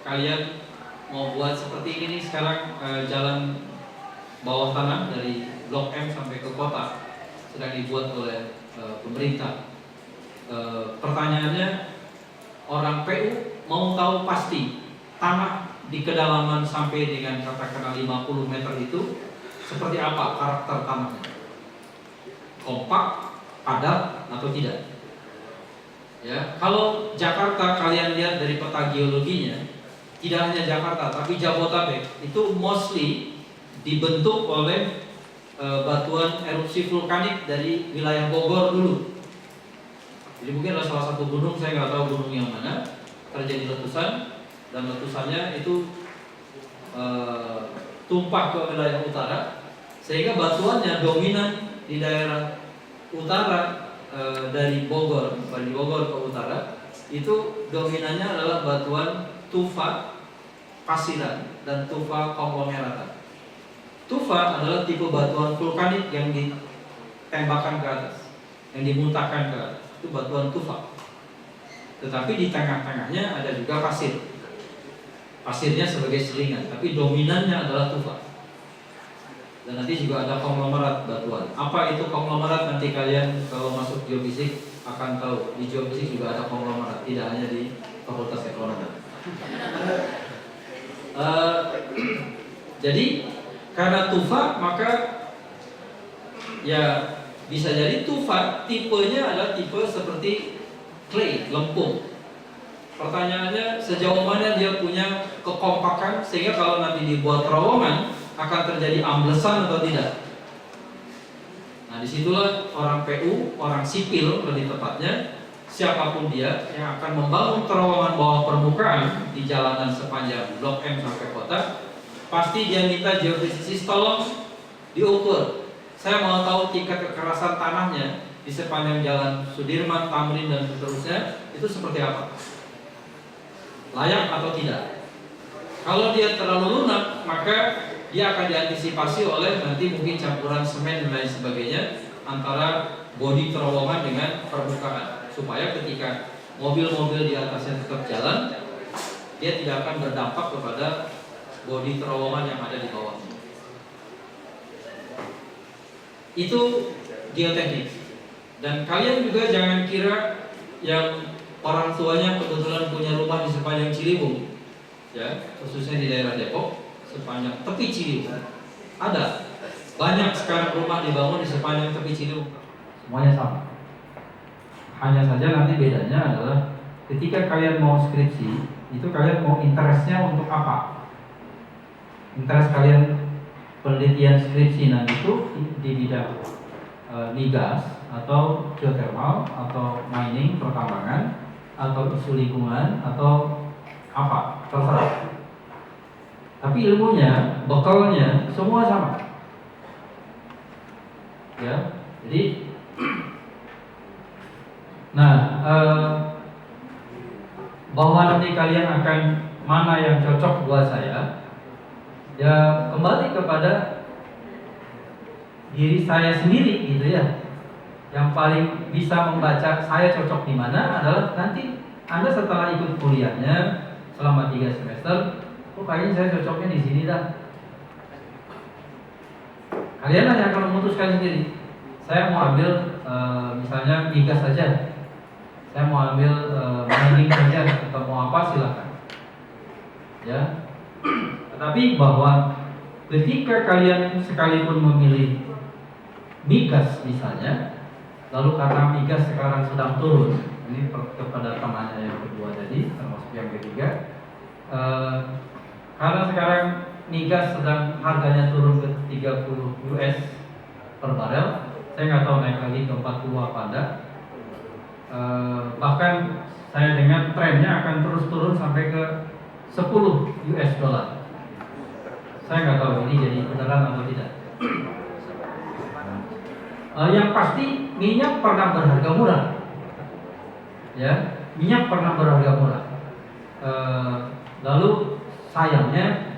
kalian mau buat seperti ini sekarang, jalan bawah tanah dari Blok M sampai ke kota sedang dibuat oleh pemerintah. Pertanyaannya, orang PU mau tahu pasti tanah di kedalaman sampai dengan katakanlah 50 meter itu seperti apa karakter tanahnya, kompak, padat atau tidak. Ya, kalau Jakarta kalian lihat dari peta geologinya, tidak hanya Jakarta tapi Jabodetabek itu mostly dibentuk oleh batuan erupsi vulkanik dari wilayah Bogor dulu. Jadi mungkin ada salah satu gunung, saya nggak tahu gunung yang mana, terjadi letusan dan letusannya itu tumpah ke wilayah utara, sehingga batuannya dominan di daerah utara. Dari Bogor ke utara itu dominannya adalah batuan tufa pasiran dan tufa konglomeratan. Tufa adalah tipe batuan vulkanik yang ditembakkan ke atas, yang dimuntahkan ke atas, itu batuan tufa. Tetapi di tengah-tengahnya ada juga pasir. Pasirnya sebagai selingan, tapi dominannya adalah tufa. Dan nanti juga ada konglomerat batuan. Apa itu konglomerat? Nanti kalian kalau masuk geofisik akan tahu. Di geofisik juga ada konglomerat, tidak hanya di Fakultas Ekonomi. Jadi karena tufa maka ya bisa jadi tufa tipenya adalah tipe seperti clay, lempung. Pertanyaannya, sejauh mana dia punya kekompakan sehingga kalau nanti dibuat terowongan akan terjadi amblesan atau tidak. Nah, disitulah orang PU, orang sipil lebih tepatnya, siapapun dia yang akan membangun terowongan bawah permukaan di jalanan sepanjang Blok M sampai kota, pasti dia minta geofisik tolong diukur. Saya mau tahu tingkat kekerasan tanahnya di sepanjang jalan Sudirman, Tamrin dan seterusnya itu seperti apa, layak atau tidak. Kalau dia terlalu lunak, maka dia akan diantisipasi oleh nanti mungkin campuran semen dan lain sebagainya antara bodi terowongan dengan permukaan, supaya ketika mobil-mobil di atasnya tetap jalan, dia tidak akan berdampak kepada bodi terowongan yang ada di bawahnya. Itu geoteknik. Dan kalian juga jangan kira yang orang tuanya kebetulan punya rumah di sepanjang Ciliwung, ya, khususnya di daerah Depok, sepanjang tepi Ciliwung. Ada banyak sekarang rumah dibangun di sepanjang tepi Ciliwung. Semuanya sama. Hanya saja nanti bedanya adalah ketika kalian mau skripsi, itu kalian mau interestnya untuk apa? Interest kalian penelitian skripsi nanti itu di bidang migas atau geothermal atau mining, pertambangan atau isu lingkungan atau apa, terserah. Tapi ilmunya, bekalnya semua sama. Ya, jadi nah, bahwa nanti kalian akan mana yang cocok buat saya, ya kembali kepada diri saya sendiri gitu ya. Yang paling bisa membaca saya cocok di mana adalah nanti Anda setelah ikut kuliahnya selama 3 semester, kayaknya saya cocoknya di sini dah. Kalian hanya akan memutuskan sendiri. Saya mau ambil misalnya migas saja, saya mau ambil mining saja, atau mau apa silakan. Ya. Tetapi bahwa ketika kalian sekalipun memilih migas misalnya, lalu karena migas sekarang sedang turun, ini kepada temannya yang kedua tadi, termasuk yang ketiga, karena sekarang migas sedang harganya turun ke 30 US per barel, saya nggak tahu naik lagi ke 40 apa enggak. Bahkan saya dengar trennya akan terus turun sampai ke 10 US dollar. Saya nggak tahu ini jadi beneran atau tidak. Yang pasti minyak pernah berharga murah, ya, minyak pernah berharga murah. Lalu sayangnya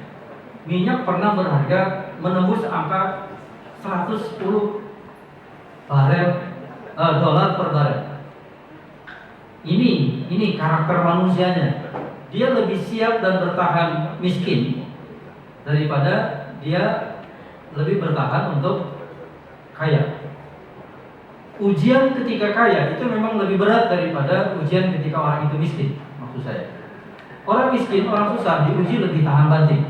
minyak pernah berharga menembus angka 110 dolar per barel. Ini karakter manusianya. Dia lebih siap dan bertahan miskin daripada dia lebih bertahan untuk kaya. Ujian ketika kaya itu memang lebih berat daripada ujian ketika orang itu miskin, maksud saya. Orang miskin, orang susah diuji lebih tahan banting.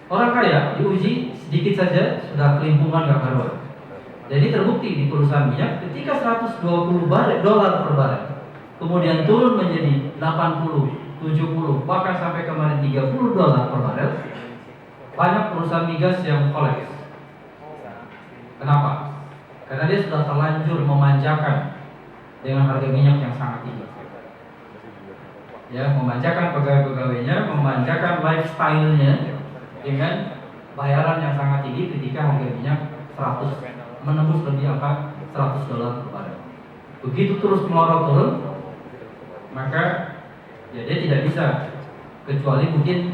Orang kaya diuji sedikit saja sudah kelimpungan gak karuan. Jadi terbukti di perusahaan minyak ketika 120 dolar per barel kemudian turun menjadi 80, 70, bahkan sampai kemarin 30 dolar per barel, banyak perusahaan migas yang kolaps. Kenapa? Karena dia sudah terlanjur memanjakan dengan harga minyak yang sangat tinggi. Ya, memanjakan pegawai-pegawainya, memanjakan lifestyle-nya dengan bayaran yang sangat tinggi ketika harga minyak 100 menembus lebih angka 100 dolar per barel. Begitu terus melorot turun, maka ya dia tidak bisa, kecuali mungkin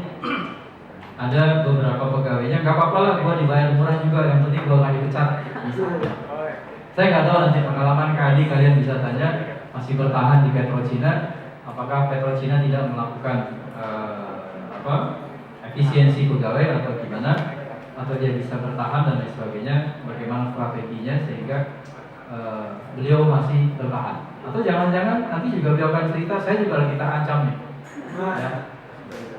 ada beberapa pegawainya nggak apa-apa lah, gua dibayar murah juga, yang penting gua nggak dipecat. Saya nggak tahu nanti pengalaman Kadi, kalian bisa tanya, masih bertahan di PetroChina, apakah PetroChina tidak melakukan efisiensi pegawai atau gimana, atau dia bisa bertahan dan lain sebagainya, bagaimana strateginya sehingga beliau masih bertahan. Atau jangan-jangan nanti juga beliau akan cerita, saya juga lagi terancam nih. Ya.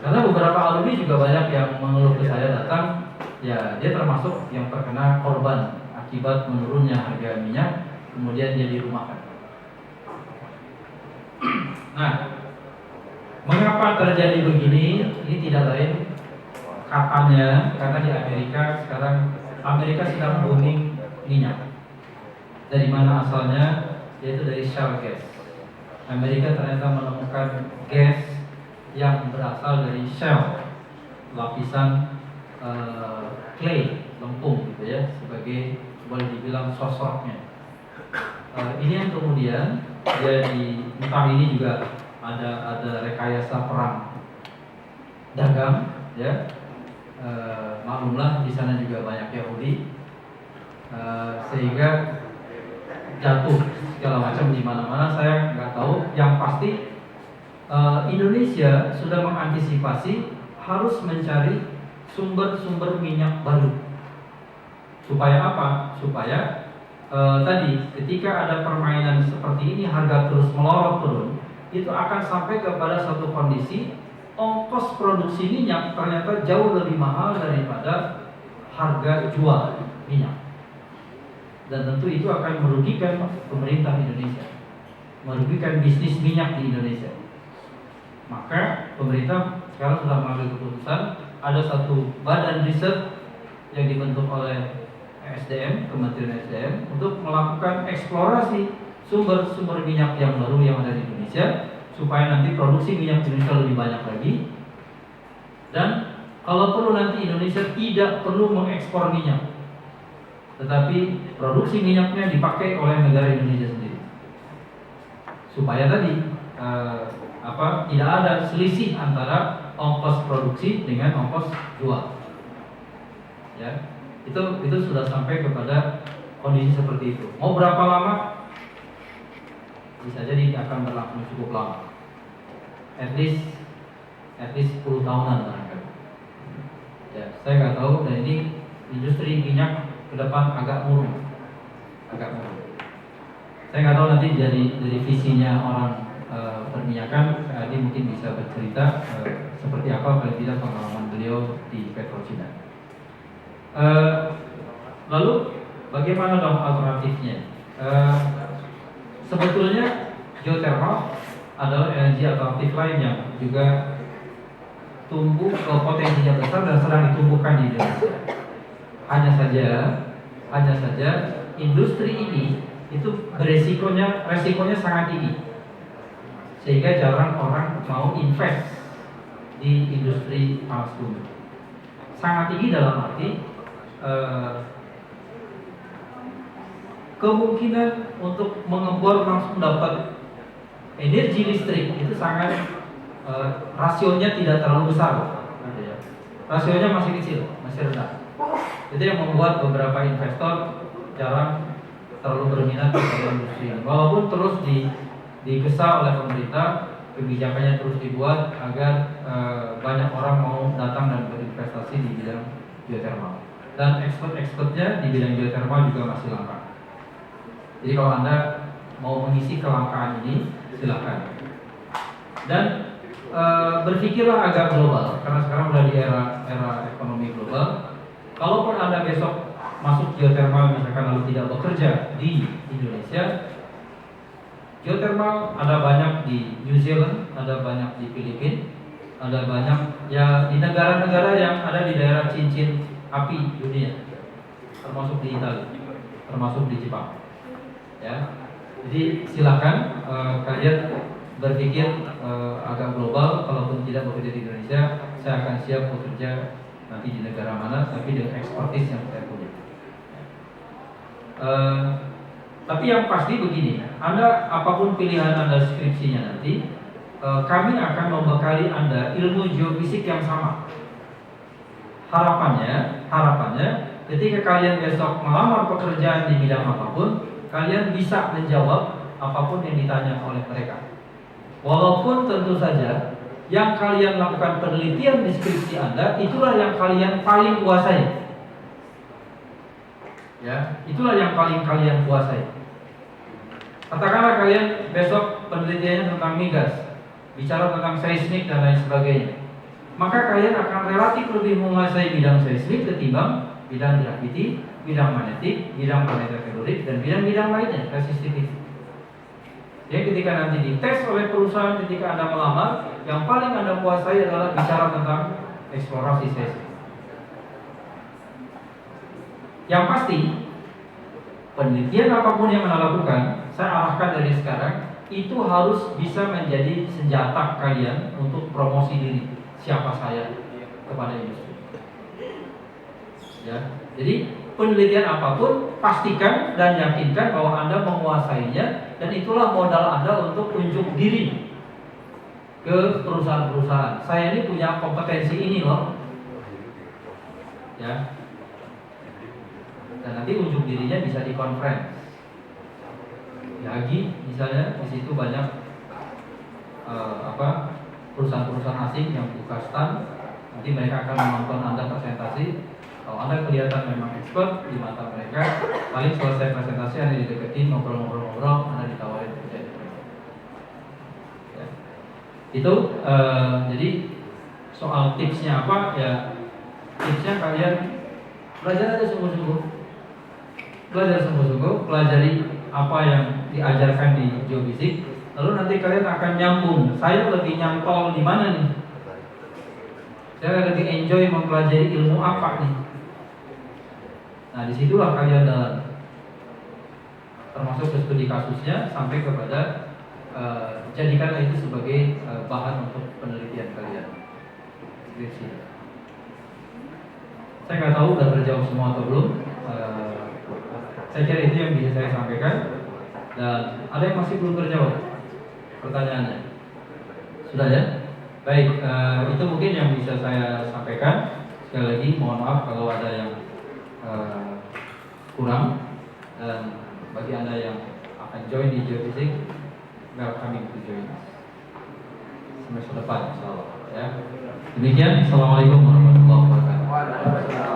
Karena beberapa alumni juga banyak yang mengeluh ke saya datang, ya dia termasuk yang terkena korban akibat menurunnya harga minyak, kemudian dia dirumahkan. Nah, mengapa terjadi begini? Ini tidak lain katanya karena di Amerika sekarang sedang booming minyak. Dari mana asalnya? Yaitu dari shale gas. Amerika ternyata menemukan gas yang berasal dari shale, lapisan clay, lempung gitu ya, sebagai boleh dibilang sosoknya. Ini yang kemudian entah ini juga ada rekayasa perang dagang ya. Maklumlah di sana juga banyak Yahudi, sehingga jatuh segala macam di mana-mana. Saya nggak tahu. Yang pasti Indonesia sudah mengantisipasi harus mencari sumber-sumber minyak baru. Supaya apa? Supaya tadi ketika ada permainan seperti ini, harga terus melorot turun, itu akan sampai kepada satu kondisi ongkos produksi minyak ternyata jauh lebih mahal daripada harga jual minyak. Dan tentu itu akan merugikan pemerintah Indonesia, merugikan bisnis minyak di Indonesia. Maka pemerintah sekarang sudah mengambil keputusan, ada satu badan riset yang dibentuk oleh SDM, Kementerian SDM, untuk melakukan eksplorasi sumber-sumber minyak yang baru yang ada di Indonesia, supaya nanti produksi minyak Indonesia lebih banyak lagi. Dan kalau perlu nanti Indonesia tidak perlu mengekspor minyak, tetapi produksi minyaknya dipakai oleh negara Indonesia sendiri, supaya tadi tidak ada selisih antara ongkos produksi dengan ongkos jual. Ya, itu sudah sampai kepada kondisi seperti itu. Mau berapa lama? Bisa jadi akan berlangsung cukup lama, at least 10 tahunan barangkali. Ya, saya nggak tahu. Dan ini industri minyak ke depan agak murung. Saya nggak tahu nanti dari visinya orang perminyakan, Adi mungkin bisa bercerita seperti apa paling tidak pengalaman beliau di PetroChina. Lalu bagaimana dong alternatifnya? Sebetulnya geothermal adalah energi alternatif lain yang juga tumbuh potensinya besar dan sedang ditumbuhkan di Indonesia. Hanya saja industri ini itu resikonya sangat tinggi, sehingga jarang orang mau invest di industri panas bumi. Sangat tinggi dalam arti kemungkinan untuk mengebor langsung dapat energi listrik itu sangat rasionya tidak terlalu besar, rasionya masih kecil, masih rendah. Itu yang membuat beberapa investor jarang terlalu berminat pada industri ini. Walaupun terus digesa oleh pemerintah, kebijakannya terus dibuat agar banyak orang mau datang dan berinvestasi di bidang geothermal. Dan expert-expertnya di bidang geothermal juga masih langka. Jadi kalau Anda mau mengisi kelangkaan ini, silakan. Dan berpikirlah agak global, karena sekarang sudah di era ekonomi global. Kalaupun Anda besok masuk geothermal misalkan lalu tidak bekerja di Indonesia, geothermal ada banyak di New Zealand, ada banyak di Filipina, ada banyak ya di negara-negara yang ada di daerah cincin api dunia, termasuk di Italia, termasuk di Jepang. Ya, jadi silakan kalian berpikir agak global. Kalaupun tidak bekerja di Indonesia, saya akan siap bekerja nanti di negara mana, tapi dengan expertise yang saya punya. Tapi yang pasti begini, Anda apapun pilihan Anda skripsinya nanti, kami akan membekali Anda ilmu geofisik yang sama. Harapannya ketika kalian besok melamar pekerjaan di bidang apapun, kalian bisa menjawab apapun yang ditanya oleh mereka. Walaupun tentu saja yang kalian lakukan penelitian di skripsi Anda, itulah yang kalian paling kuasai. Ya, itulah yang paling kalian kuasai. Katakanlah kalian besok penelitiannya tentang migas, bicara tentang seismik dan lain sebagainya, maka kalian akan relatif lebih menguasai bidang seismik ketimbang bidang graviti, bidang magnetik, bidang planetary dan bidang-bidang lainnya, resistivity. Jadi ketika nanti dites oleh perusahaan ketika Anda melamar, yang paling Anda kuasai adalah bicara tentang eksplorasi seismik. Yang pasti, penelitian apapun yang Anda lakukan, saya arahkan dari sekarang, itu harus bisa menjadi senjata kalian untuk promosi diri. Siapa saya kepada industri. Ya, jadi penelitian apapun, pastikan dan yakinkan bahwa Anda menguasainya, dan itulah modal Anda untuk unjuk diri ke perusahaan-perusahaan. Saya ini punya kompetensi ini loh. Ya. Dan nanti unjuk dirinya bisa di conference. Yagi misalnya, di situ banyak perusahaan-perusahaan asing yang buka stand. Nanti mereka akan menonton Anda presentasi. Kalau Anda kelihatan memang expert di mata mereka, paling selesai presentasi Anda dideketin, ngobrol-ngobrol, Anda ditawarin kerja. Ya. Itu jadi soal tipsnya apa ya? Tipsnya kalian belajar aja sungguh-sungguh. Pelajari apa yang diajarkan di geofisik, lalu nanti kalian akan nyambung. Saya lebih nyantol di mana nih? Saya lebih enjoy mempelajari ilmu apa nih? Nah, disitulah kalian dalam, termasuk studi kasusnya sampai kepada jadikanlah itu sebagai bahan untuk penelitian kalian. Skripsi. Saya nggak tahu udah terjawab semua atau belum. Saya kira itu yang bisa saya sampaikan. Dan ada yang masih belum terjawab pertanyaannya? Sudah ya? Baik, itu mungkin yang bisa saya sampaikan. Sekali lagi mohon maaf kalau ada yang kurang. Dan bagi Anda yang akan join di geofisik, welcome to join us. Semester depan, insyaallah ya. Demikian, assalamualaikum warahmatullahi wabarakatuh.